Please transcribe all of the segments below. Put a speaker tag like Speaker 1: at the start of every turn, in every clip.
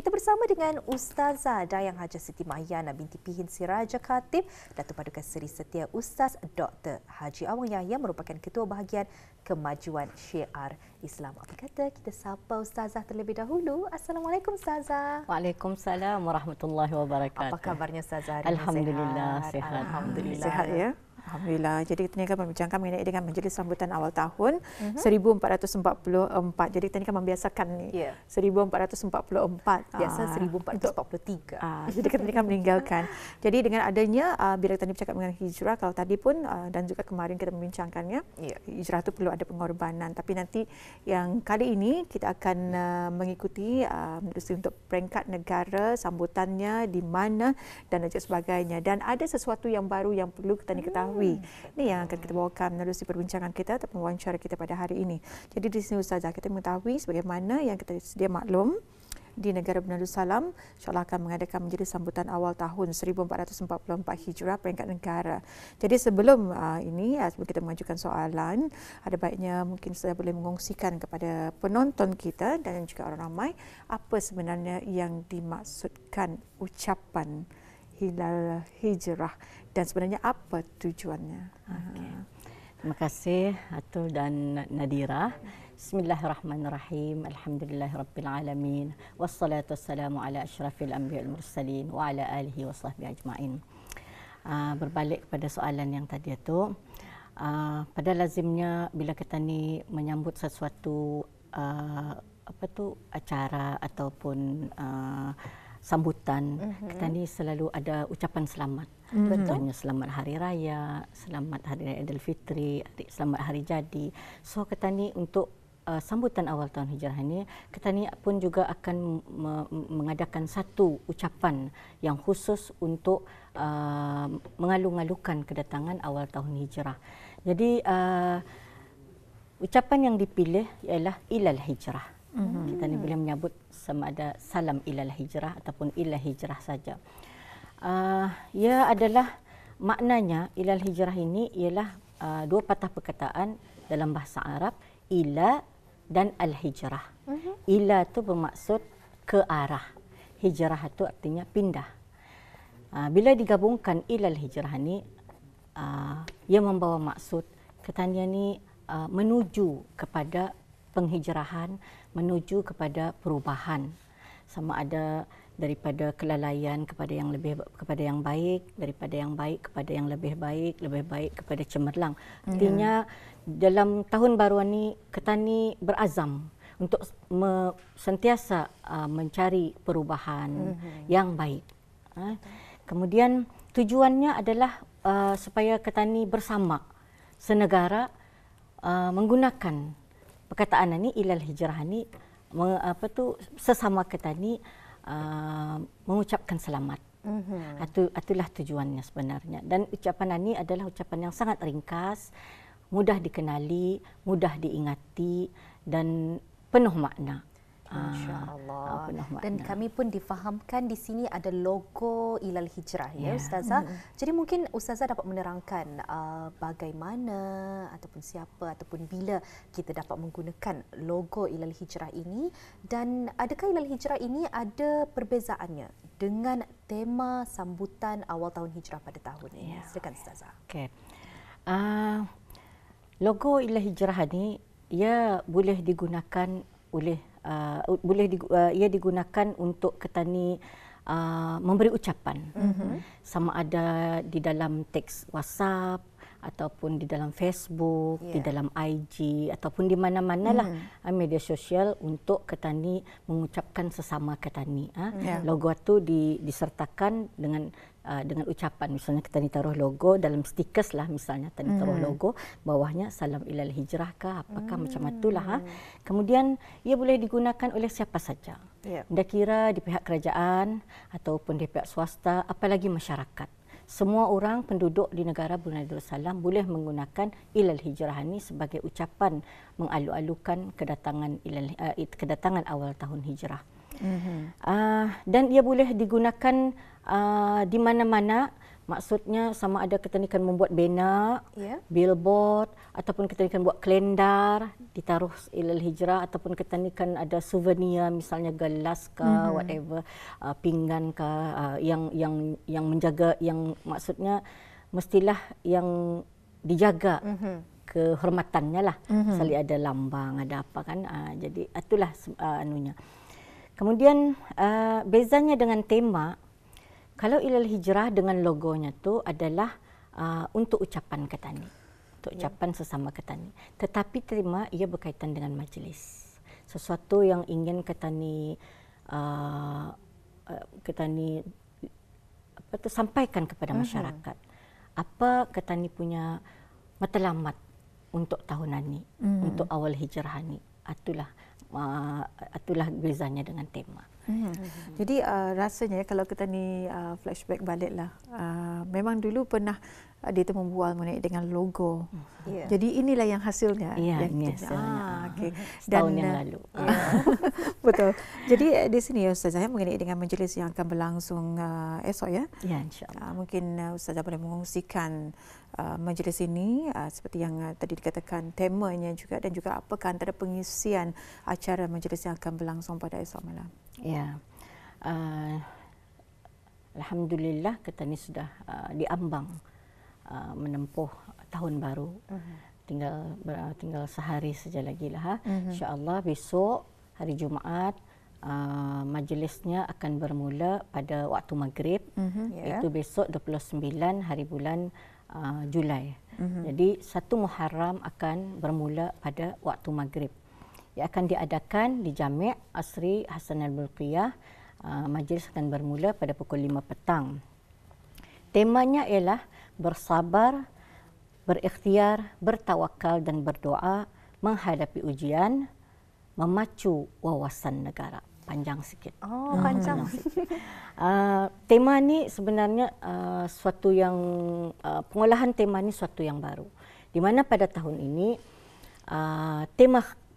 Speaker 1: Kita bersama dengan Ustazah Dayang Hajah Siti Mahyana binti Pihin Siraja Khatib, Datuk Paduka Seri Setia Ustaz Dr. Haji Awang Yahya merupakan Ketua Bahagian Kemajuan Syiar Islam. Apa kata kita sapa Ustazah terlebih dahulu. Assalamualaikum Ustazah.
Speaker 2: Waalaikumsalam warahmatullahi wabarakatuh.
Speaker 1: Apa kabarnya Ustazah hari ini?
Speaker 2: Alhamdulillah sihat.
Speaker 1: Alhamdulillah.
Speaker 3: Sihat ya. Alhamdulillah. Jadi kita ni akan membincangkan mengenai dengan majlis sambutan awal tahun 1444. Jadi kita ni akan membiasakan ni 1444.
Speaker 1: Biasa 1443.
Speaker 3: Jadi kita ni akan meninggalkan. Jadi dengan adanya bila kita ni bercakap mengenai hijrah, kalau tadi pun dan juga kemarin kita membincangkannya, hijrah tu perlu ada pengorbanan. Tapi nanti yang kali ini kita akan mengikuti menerusi untuk peringkat negara, sambutannya di mana dan juga sebagainya. Dan ada sesuatu yang baru yang perlu kita ni ketahui. Ini yang akan kita bawakan menerusi perbincangan kita atau wawancara kita pada hari ini. Jadi di sini Ustazah kita mengetahui sebagaimana yang kita sedia maklum di negara Darussalam insya-Allah akan mengadakan majlis sambutan awal tahun 1444 Hijrah peringkat negara. Jadi sebelum sebelum kita mengajukan soalan, ada baiknya mungkin saya boleh mengongsikan kepada penonton kita dan juga orang ramai apa sebenarnya yang dimaksudkan ucapan Hilal Hijrah dan sebenarnya apa tujuannya.
Speaker 2: Terima kasih Atul dan Nadira. Bismillahirrahmanirrahim. Alhamdulillahirabbil alamin. Wassalatu wassalamu ala asyrafil anbiya'il mursalin wa ala alihi wa sahbihi ajma'in. Berbalik kepada soalan yang tadi itu, pada lazimnya bila kita ni menyambut sesuatu acara ataupun sambutan, kita ni selalu ada ucapan selamat. Contohnya selamat hari raya, selamat hari raya Aidilfitri, selamat hari jadi. So kita ni untuk sambutan awal tahun hijrah ini, kita ni pun juga akan mengadakan satu ucapan yang khusus untuk mengalu-alukan kedatangan awal tahun hijrah. Jadi ucapan yang dipilih ialah ilal hijrah. Kita ni boleh menyebut sama ada salam ilal hijrah ataupun ilal hijrah saja. Ia adalah maknanya ilal hijrah ini ialah dua patah perkataan dalam bahasa Arab, ila dan al hijrah. Ila tu bermaksud ke arah, hijrah tu artinya pindah. Bila digabungkan ilal hijrah ni, ia membawa maksud katanya ni menuju kepada penghijrahan, menuju kepada perubahan, sama ada daripada kelalaian kepada yang lebih kepada yang baik, daripada yang baik kepada yang lebih baik kepada cemerlang. Artinya dalam tahun baru ini kita ni berazam untuk sentiasa mencari perubahan yang baik. Kemudian tujuannya adalah supaya kita ni bersama senegara menggunakan perkataan ini ilal hijrah ni sesama kita ni mengucapkan selamat. Itulah tujuannya sebenarnya. Dan ucapan ini adalah ucapan yang sangat ringkas, mudah dikenali, mudah diingati dan penuh makna.
Speaker 1: Insya-Allah. Dan kami pun difahamkan di sini ada logo Ilal Hijrah ya Ustazah. Jadi mungkin Ustazah dapat menerangkan bagaimana ataupun siapa ataupun bila kita dapat menggunakan logo Ilal Hijrah ini, dan adakah Ilal Hijrah ini ada perbezaannya dengan tema sambutan awal tahun hijrah pada tahun ini? Silakan Ustazah.
Speaker 2: Okey. Logo Ilal Hijrah ini ia boleh digunakan oleh ia digunakan untuk kita ni memberi ucapan, sama ada di dalam teks WhatsApp ataupun di dalam Facebook, di dalam IG ataupun di mana-manalah media sosial untuk kita ni mengucapkan sesama kita ni. Logo tu disertakan dengan ucapan. Misalnya kita ni taruh logo dalam stickers lah, misalnya kita ni taruh logo bawahnya salam ilal hijrah kah apakah macam itulah. Kemudian ia boleh digunakan oleh siapa saja. Tidak kira di pihak kerajaan ataupun di pihak swasta, apalagi masyarakat. Semua orang penduduk di negara Brunei Darussalam boleh menggunakan ilal hijrah ini sebagai ucapan mengalu-alukan kedatangan awal tahun hijrah. Dan ia boleh digunakan di mana-mana, Maksudnya sama ada kita ni kan membuat banner, billboard, ataupun kita ni kan buat kalendar ditaruh ilal hijrah, ataupun kita ni kan ada souvenir, misalnya gelas ke whatever, pinggan ke, yang menjaga, yang maksudnya mestilah yang dijaga kehormatannya lah. Selalu ada lambang, ada apa kan. Jadi itulah anunya. Kemudian bezanya dengan tema, kalau ilal hijrah dengan logonya tu adalah untuk ucapan ketani, untuk ucapan sesama ketani. Tetapi tema ia berkaitan dengan majlis, sesuatu yang ingin ketani sampaikan kepada masyarakat. Apa ketani punya matlamat untuk tahunan ni, untuk awal hijrah ni. Itulah bezanya dengan tema.
Speaker 3: Jadi rasanya kalau kita ni flashback baliklah, memang dulu pernah dia tu membual mengenai dengan logo. Jadi inilah yang hasilnya.
Speaker 2: Ini hasilnya.
Speaker 3: Okay.
Speaker 2: Setahun yang lalu.
Speaker 3: Betul. Jadi di sini ya Ustazah, mengenai dengan majlis yang akan berlangsung esok ya.
Speaker 2: Ya, insya-Allah.
Speaker 3: Mungkin Ustazah boleh mengungsikan majlis ini seperti yang tadi dikatakan temanya juga, dan juga apakah antara pengisian acara majlis yang akan berlangsung pada esok malam.
Speaker 2: Ya. Alhamdulillah kita ni sudah diambang menempuh tahun baru. Tinggal sehari saja lagi lah. InsyaAllah besok hari Jumaat majlisnya akan bermula pada waktu maghrib, iaitu besok 29 hari bulan Julai. Jadi 1 Muharram akan bermula pada waktu maghrib. Ia akan diadakan di Jami' Asri Hasan Al-Bulqiyah. Majlis akan bermula pada pukul 5 petang. Temanya ialah bersabar, berikhtiar, bertawakal dan berdoa menghadapi ujian, memacu wawasan negara. Panjang sikit.
Speaker 1: Panjang.
Speaker 2: Tema ni sebenarnya suatu yang pengolahan tema ni suatu yang baru. Di mana pada tahun ini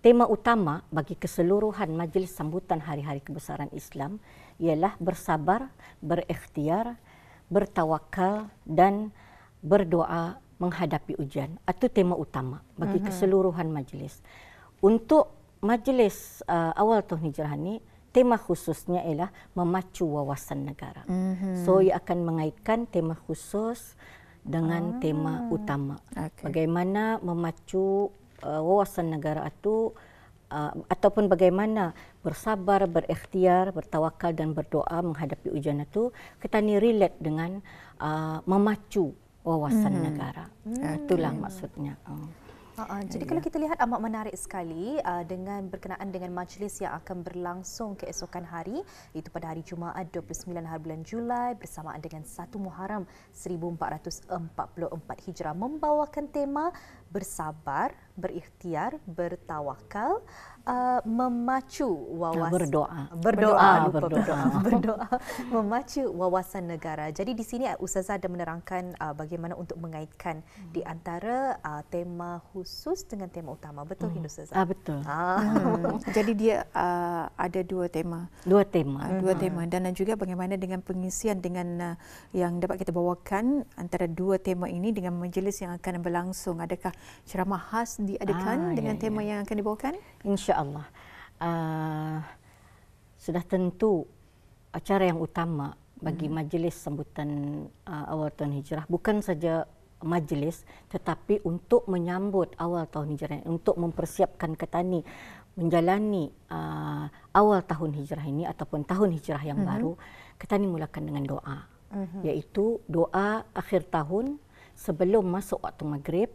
Speaker 2: tema utama bagi keseluruhan majlis sambutan hari-hari kebesaran Islam ialah bersabar, berikhtiar, bertawakal dan berdoa menghadapi ujian. Itu tema utama bagi keseluruhan majlis. Untuk majlis awal tahun hijrah ni, tema khususnya ialah memacu wawasan negara. So ia akan mengaitkan tema khusus dengan tema utama. Bagaimana memacu wawasan negara itu, ataupun bagaimana bersabar, berikhtiar, bertawakal dan berdoa menghadapi ujian itu, kita ni relate dengan memacu wawasan negara. Itulah maksudnya.
Speaker 1: Jadi kalau kita lihat amat menarik sekali dengan berkenaan dengan majlis yang akan berlangsung keesokan hari, iaitu pada hari Jumaat 29 hari bulan Julai bersamaan dengan 1 Muharram 1444 Hijrah, membawakan tema bersabar, berikhtiar, bertawakal, memacu wawasan berdoa memacu wawasan negara. Jadi di sini Ustazah ada menerangkan bagaimana untuk mengaitkan di antara tema khusus dengan tema utama. Betul Ustazah?
Speaker 2: Betul.
Speaker 3: Jadi dia ada dua tema dan juga bagaimana dengan pengisian dengan yang dapat kita bawakan antara dua tema ini dengan majlis yang akan berlangsung. Adakah ceramah khas diadakan dengan tema yang akan dibawakan?
Speaker 2: InsyaAllah. Sudah tentu acara yang utama bagi majlis sambutan awal tahun hijrah bukan saja majlis, tetapi untuk menyambut awal tahun hijrah, untuk mempersiapkan ketani menjalani awal tahun hijrah ini ataupun tahun hijrah yang baru. Ketani mulakan dengan doa, iaitu doa akhir tahun sebelum masuk waktu maghrib,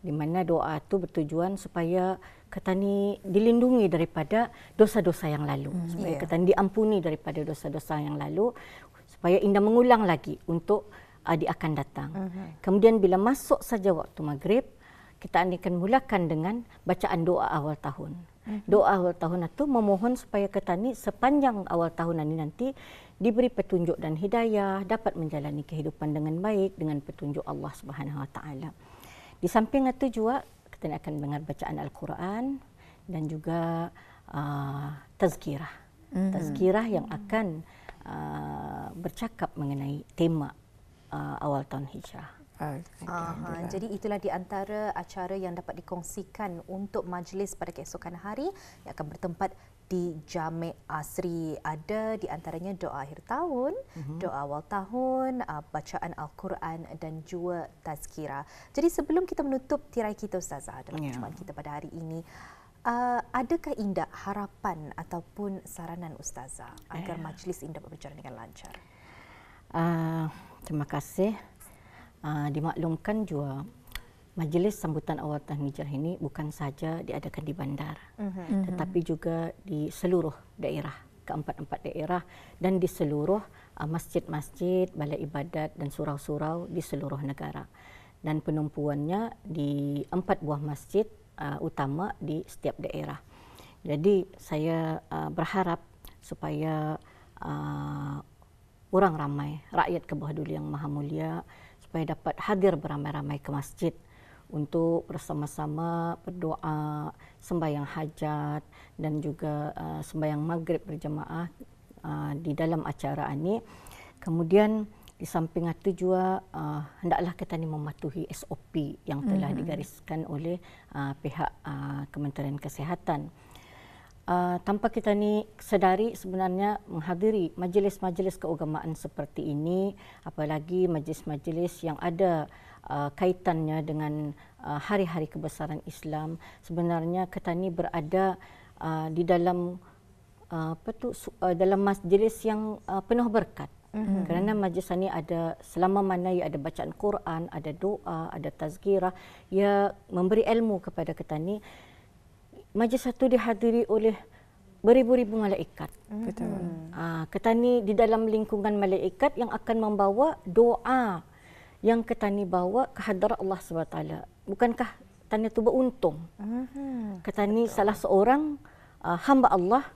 Speaker 2: di mana doa itu bertujuan supaya ketani dilindungi daripada dosa-dosa yang lalu, supaya ketani diampuni daripada dosa-dosa yang lalu, supaya indah mengulang lagi untuk di akan datang. Kemudian bila masuk saja waktu maghrib, kita akan mulakan dengan bacaan doa awal tahun. Doa awal tahun itu memohon supaya ketani sepanjang awal tahun ini nanti diberi petunjuk dan hidayah, dapat menjalani kehidupan dengan baik dengan petunjuk Allah Subhanahu Wa Taala. Di samping itu juga kita akan dengar bacaan Al-Quran dan juga tazkirah. Tazkirah yang akan bercakap mengenai tema awal tahun Hijrah.
Speaker 1: Jadi itulah di antara acara yang dapat dikongsikan untuk majlis pada keesokan hari yang akan bertempat di Jami' Asri. Ada di antaranya doa akhir tahun, doa awal tahun, bacaan Al-Quran dan juga tazkirah. Jadi sebelum kita menutup tirai kita Ustazah dalam perjumpaan kita pada hari ini, adakah Indah harapan ataupun saranan Ustazah agar majlis ini dapat berjalan dengan lancar?
Speaker 2: Terima kasih. Dimaklumkan juga majlis sambutan awal tahun Hijrah ini bukan saja diadakan di bandar, tetapi juga di seluruh daerah, keempat-empat daerah dan di seluruh masjid-masjid, balai ibadat dan surau-surau di seluruh negara. Dan penumpuannya di 4 buah masjid utama di setiap daerah. Jadi saya berharap supaya orang ramai, rakyat ke bawah dulu yang maha mulia, supaya dapat hadir beramai-ramai ke masjid untuk bersama-sama berdoa, sembahyang hajat dan juga sembahyang maghrib berjamaah di dalam acara ini. Kemudian di samping itu juga hendaklah kita ni mematuhi SOP yang telah digariskan oleh pihak Kementerian Kesihatan. Tanpa kita ni sedari sebenarnya menghadiri majlis-majlis keagamaan seperti ini, apalagi majlis-majlis yang ada kaitannya dengan hari-hari kebesaran Islam, sebenarnya kita ni berada di dalam dalam majlis yang penuh berkat. Kerana majlis ini ada, selama mana ia ada bacaan Quran, ada doa, ada tazkirah, ia memberi ilmu kepada kita ni. Majlis satu dihadiri oleh beribu-ribu malaikat.
Speaker 3: Betul.
Speaker 2: Kita ni di dalam lingkungan malaikat yang akan membawa doa yang kita ni bawa ke hadarat Allah SWT. Bukankah tanya tu beruntung? Kita ni salah seorang hamba Allah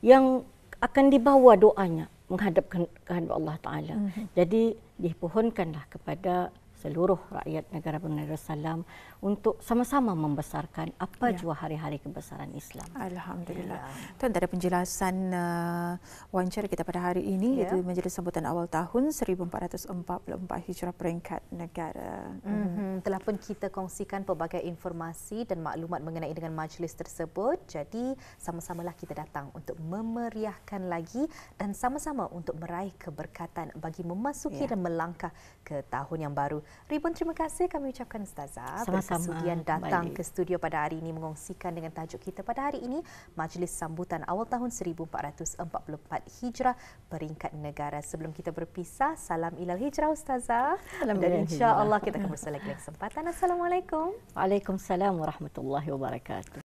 Speaker 2: yang akan dibawa doanya menghadap ke hadarat Allah Taala. Jadi dipohonkanlah kepada seluruh rakyat negara Brunei Darussalam untuk sama-sama membesarkan apa jua hari-hari kebesaran Islam.
Speaker 3: Alhamdulillah. Tuan, ada penjelasan wawancara kita pada hari ini, iaitu majlis sambutan awal tahun 1444 Hijrah peringkat negara.
Speaker 1: Telah pun kita kongsikan pelbagai informasi dan maklumat mengenai dengan majlis tersebut. Jadi sama-samalah kita datang untuk memeriahkan lagi dan sama-sama untuk meraih keberkatan bagi memasuki dan melangkah ke tahun yang baru. Ribuan terima kasih kami ucapkan Ustazah berkesudian datang ke studio pada hari ini mengongsikan dengan tajuk kita pada hari ini, Majlis Sambutan Awal Tahun 1444 Hijrah Peringkat Negara. Sebelum kita berpisah, salam ilal hijrah Ustazah. Dan insya-Allah kita akan bersama lagi kesempatan. Assalamualaikum.
Speaker 2: Waalaikumsalam warahmatullahi wabarakatuh.